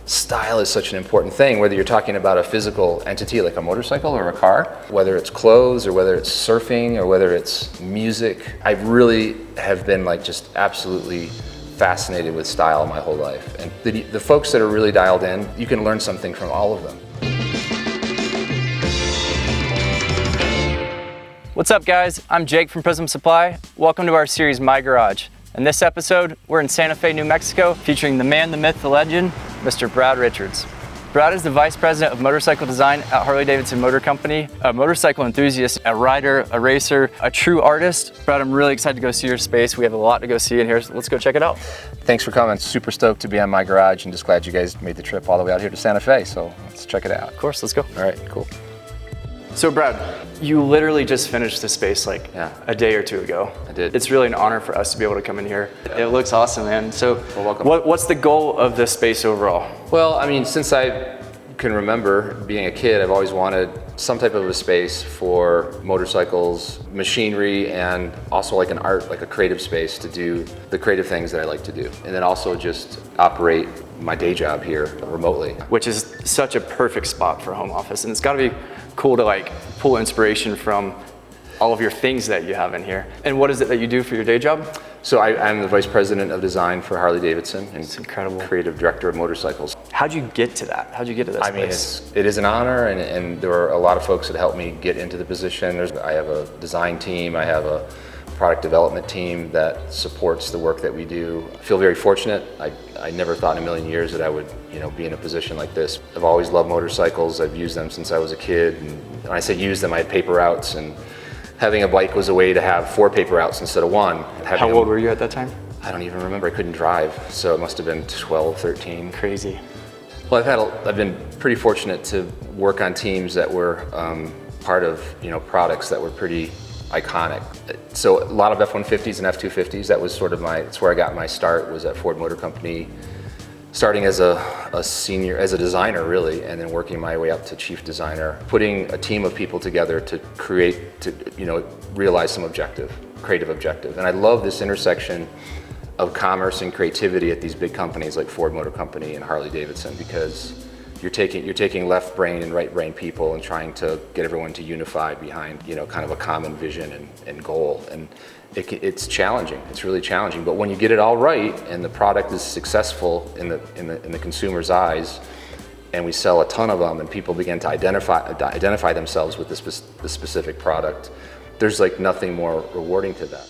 style is such an important thing, whether you're talking about a physical entity like a motorcycle or a car, whether it's clothes or whether it's surfing or whether it's music. I really have been like just absolutely fascinated with style my whole life. And the folks that are really dialed in, you can learn something from all of them. What's up guys, I'm Jake from Prism Supply. Welcome to our series, My Garage. In this episode, we're in Santa Fe, New Mexico, featuring the man, the myth, the legend, Mr. Brad Richards. Brad is the Vice President of Motorcycle Design at Harley-Davidson Motor Company, a motorcycle enthusiast, a rider, a racer, a true artist. Brad, I'm really excited to go see your space. We have a lot to go see in here, so let's go check it out. Thanks for coming. Super stoked to be on My Garage and just glad you guys made the trip all the way out here to Santa Fe, so let's check it out. Of course, let's go. All right, cool. So Brad, you literally just finished the space like a day or two ago. I did. It's really an honor for us to be able to come in here. It looks awesome, man. So well, welcome. What's the goal of this space overall? Well, I mean, since I can remember being a kid, I've always wanted some type of a space for motorcycles, machinery, and also like an art, like a creative space to do the creative things that I like to do. And then also just operate my day job here remotely. Which is such a perfect spot for a home office. And it's gotta be cool to like pull inspiration from all of your things that you have in here. And what is it that you do for your day job? So I'm the Vice President of Design for Harley-Davidson and it's incredible. Creative Director of Motorcycles. How'd you get to that? How'd you get to that space? I mean, it is an honor, and there are a lot of folks that helped me get into the position. I have a design team, I have a product development team that supports the work that we do. I feel very fortunate. I never thought in a million years that I would, be in a position like this. I've always loved motorcycles. I've used them since I was a kid. And when I say use them, I had paper routes, and having a bike was a way to have 4 paper routes instead of 1. How old were you at that time? I don't even remember. I couldn't drive, so it must have been 12, 13. Crazy. Well, I've been pretty fortunate to work on teams that were part of products that were pretty iconic. So a lot of F-150s and F-250s. That was sort of that's where I got my start, was at Ford Motor Company, starting as a senior, as a designer really, and then working my way up to chief designer, putting a team of people together to create, to realize some creative objective. And I love this intersection of commerce and creativity at these big companies like Ford Motor Company and Harley-Davidson, because you're taking left brain and right brain people and trying to get everyone to unify behind kind of a common vision and goal. And it's challenging. It's really challenging. But when you get it all right and the product is successful in the consumer's eyes, and we sell a ton of them, and people begin to identify themselves with the specific product, there's like nothing more rewarding to that.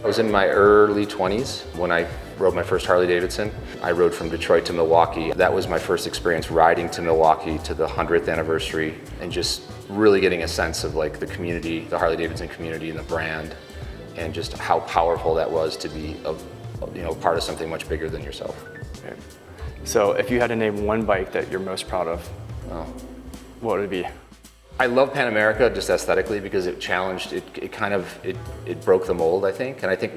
I was in my early 20s when I rode my first Harley-Davidson. I rode from Detroit to Milwaukee. That was my first experience riding to Milwaukee to the 100th anniversary, and just really getting a sense of like the community, the Harley-Davidson community and the brand, and just how powerful that was to be part of something much bigger than yourself. Okay. So if you had to name one bike that you're most proud of, what would it be? I love Pan America just aesthetically because it challenged, it broke the mold, I think. And I think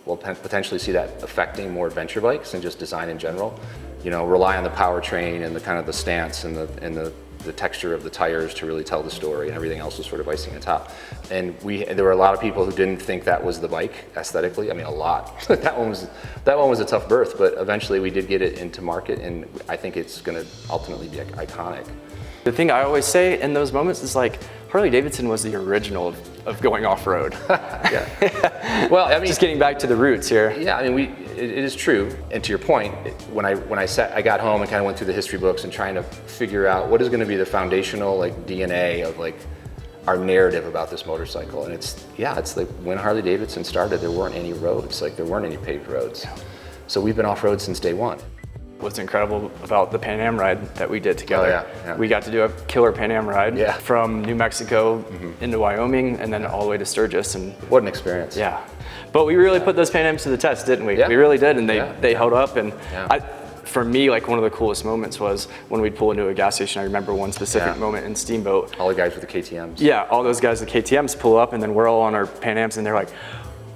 we'll potentially see that affecting more adventure bikes and just design in general. Rely on the powertrain and the kind of the stance and the texture of the tires to really tell the story, and everything else was sort of icing on top. And there were a lot of people who didn't think that was the bike aesthetically. I mean, a lot. that one was a tough birth, but eventually we did get it into market, and I think it's going to ultimately be iconic. The thing I always say in those moments is like, Harley-Davidson was the original of going off-road. Yeah. Well, I mean, just getting back to the roots here. Yeah, I mean, it is true. And to your point, when I got home and kind of went through the history books and trying to figure out what is going to be the foundational DNA of like our narrative about this motorcycle. And it's like when Harley-Davidson started, there weren't any roads. Like there weren't any paved roads. So we've been off-road since day one. What's incredible about the Pan Am ride that we did together. Oh, yeah. We got to do a killer Pan Am ride from New Mexico into Wyoming and then all the way to Sturgis. And what an experience. Yeah. But we really put those Pan Ams to the test, didn't we? Yeah. We really did, and they held up. And yeah. For me, like one of the coolest moments was when we'd pull into a gas station. I remember one specific moment in Steamboat. All the guys with the KTMs. Yeah, all those guys with KTMs pull up, and then we're all on our Pan Ams, and they're like,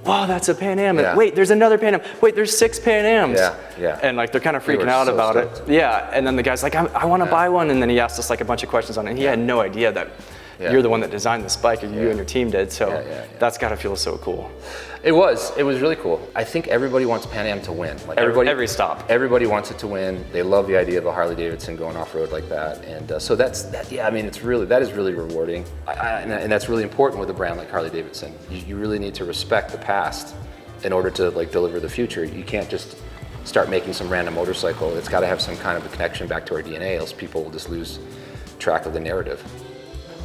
wow, that's a Pan Am. Yeah. Wait, there's another Pan Am. Wait, there's 6 Pan Ams. Yeah. And like they're kind of freaking out about it. Yeah, and then the guy's like, I want to buy one, and then he asked us like a bunch of questions on it, and he had no idea that you're the one that designed this bike, or you and your team did, so that's gotta feel so cool. It was really cool. I think everybody wants Pan Am to win. Like Every stop. Everybody wants it to win. They love the idea of a Harley-Davidson going off-road like that. And so yeah, I mean, that is really rewarding. And that's really important with a brand like Harley-Davidson. You really need to respect the past in order to like deliver the future. You can't just start making some random motorcycle. It's got to have some kind of a connection back to our DNA, else people will just lose track of the narrative.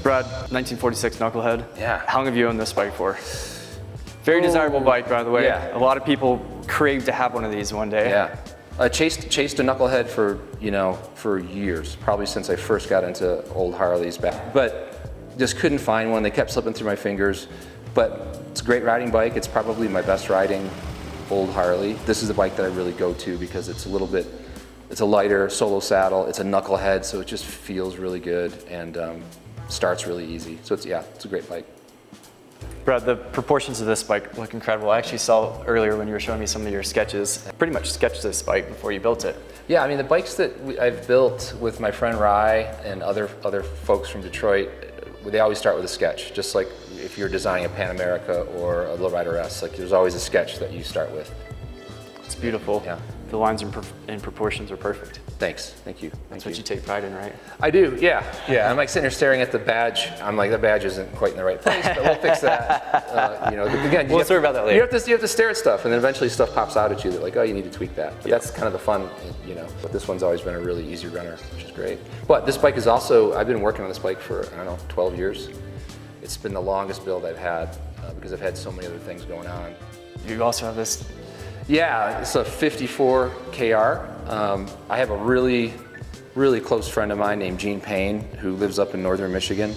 Brad, 1946 Knucklehead. Yeah. How long have you owned this bike for? Very desirable bike, by the way. Yeah. A lot of people crave to have one of these one day. Yeah. I chased a Knucklehead for years, probably since I first got into old Harleys back. But just couldn't find one. They kept slipping through my fingers. But it's a great riding bike. It's probably my best riding old Harley. This is the bike that I really go to because it's a lighter solo saddle. It's a Knucklehead, so it just feels really good and starts really easy. So it's a great bike. Brad, the proportions of this bike look incredible. I actually saw earlier when you were showing me some of your sketches, pretty much sketched this bike before you built it. Yeah, I mean, the bikes that I've built with my friend Rye and other folks from Detroit, they always start with a sketch. Just like if you're designing a Pan America or a Lowrider S, like there's always a sketch that you start with. It's beautiful. Yeah. The lines and proportions are perfect. Thanks, thank you. That's what you take pride in, right? I do, yeah. I'm like sitting there staring at the badge. I'm like, the badge isn't quite in the right place, but we'll fix that. Again, we'll talk about that later. You have to stare at stuff, and then eventually stuff pops out at you that like, oh, you need to tweak that. But that's kind of the fun, But this one's always been a really easy runner, which is great. But this bike is also, I've been working on this bike for, 12 years. It's been the longest build I've had because I've had so many other things going on. You also have this. Yeah, it's a 54 KR. I have a really close friend of mine named Gene Payne who lives up in northern Michigan.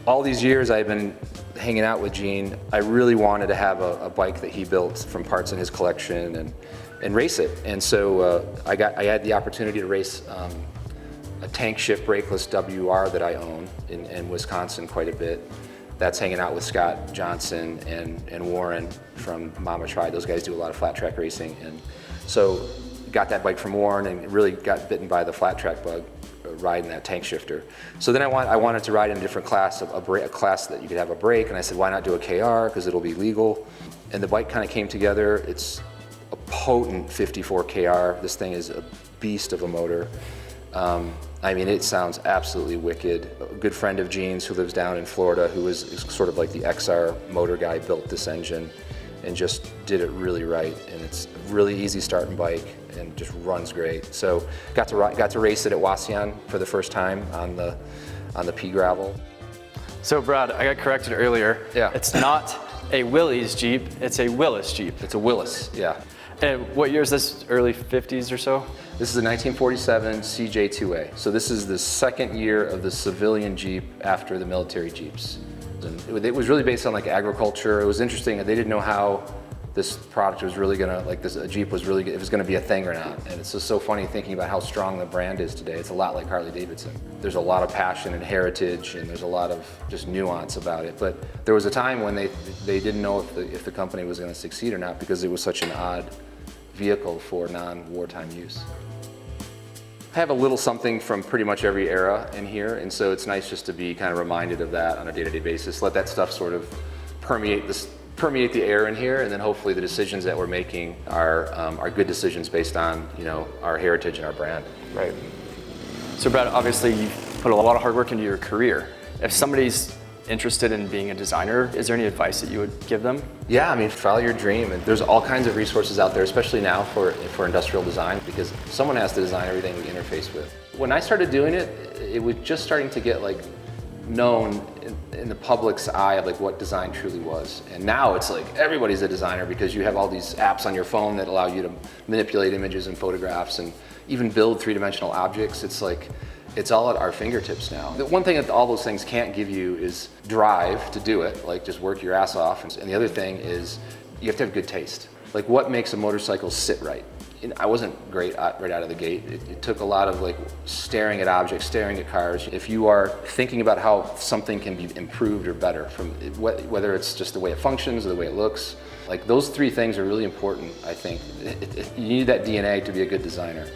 All these years I've been hanging out with Gene. I really wanted to have a bike that he built from parts in his collection and race it. And so I had the opportunity to race a tank shift brakeless WR that I own in Wisconsin quite a bit. That's hanging out with Scott Johnson and Warren from Mama Tried. Those guys do a lot of flat track racing. And so got that bike from Warren and really got bitten by the flat track bug riding that tank shifter. So then I wanted to ride in a different class, a class that you could have a brake. And I said, why not do a KR? Because it'll be legal. And the bike kind of came together. It's a potent 54 KR. This thing is a beast of a motor. I mean, it sounds absolutely wicked. A good friend of Gene's who lives down in Florida, who is sort of like the XR motor guy, built this engine and just did it really right. And it's a really easy starting bike and just runs great. So got to race it at Wasion for the first time on the pea gravel. So Brad, I got corrected earlier. Yeah. It's not a Willys Jeep, it's a Willis Jeep. It's a Willis, yeah. And what year is this? Early 50s or so? This is a 1947 CJ2A. So this is the second year of the civilian Jeep after the military Jeeps. And it was really based on like agriculture. It was interesting. They didn't know how this product was really gonna, like this Jeep was really, if it was gonna be a thing or not. And it's just so funny thinking about how strong the brand is today. It's a lot like Harley-Davidson. There's a lot of passion and heritage, and there's a lot of just nuance about it. But there was a time when they didn't know if the company was gonna succeed or not because it was such an odd vehicle for non-wartime use. I have a little something from pretty much every era in here, and so it's nice just to be kind of reminded of that on a day-to-day basis. Let that stuff sort of permeate the air in here, and then hopefully the decisions that we're making are good decisions based on our heritage and our brand. Right. So Brad, obviously you put a lot of hard work into your career. If somebody's interested in being a designer, is there any advice that you would give them? Yeah, I mean, follow your dream. And there's all kinds of resources out there, especially now for industrial design, because someone has to design everything we interface with. When I started doing it, it was just starting to get like known in the public's eye of like what design truly was. And now it's like everybody's a designer because you have all these apps on your phone that allow you to manipulate images and photographs and even build three-dimensional objects. It's like, it's all at our fingertips now. The one thing that all those things can't give you is drive to do it, like just work your ass off. And the other thing is you have to have good taste. Like what makes a motorcycle sit right? And I wasn't great right out of the gate. It took a lot of like staring at objects, staring at cars. If you are thinking about how something can be improved or better, from whether it's just the way it functions or the way it looks, like those three things are really important, I think. You need that DNA to be a good designer.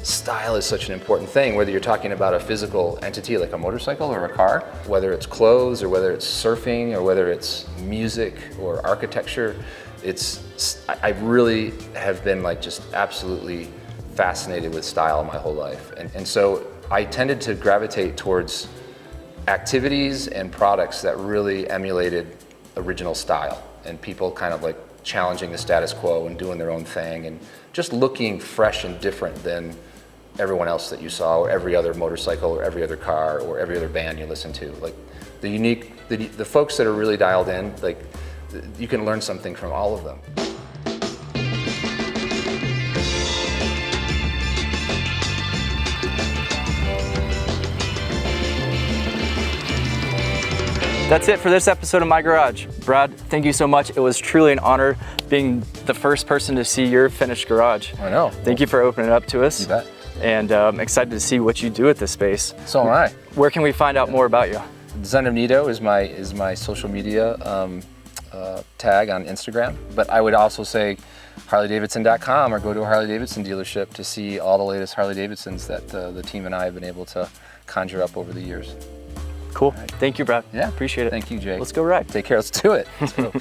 style is such an important thing, whether you're talking about a physical entity like a motorcycle or a car, whether it's clothes or whether it's surfing or whether it's music or architecture. I really have been like just absolutely fascinated with style my whole life. And so I tended to gravitate towards activities and products that really emulated original style and people kind of like challenging the status quo and doing their own thing and just looking fresh and different than everyone else that you saw, or every other motorcycle or every other car or every other band you listen to. Like the folks that are really dialed in, like you can learn something from all of them. That's it for this episode of My Garage. Brad, thank you so much. It was truly an honor being the first person to see your finished garage. I know. Thank you for opening it up to us. You bet. And I'm excited to see what you do with this space. So am I. Where can we find out more about you? Zen of Nito is my social media tag on Instagram. But I would also say Harley-Davidson.com, or go to a Harley-Davidson dealership to see all the latest Harley-Davidsons that the team and I have been able to conjure up over the years. Cool. Thank you, Brad. Yeah. Appreciate it. Thank you, Jake. Let's go ride. Take care. Let's do it. Let's go.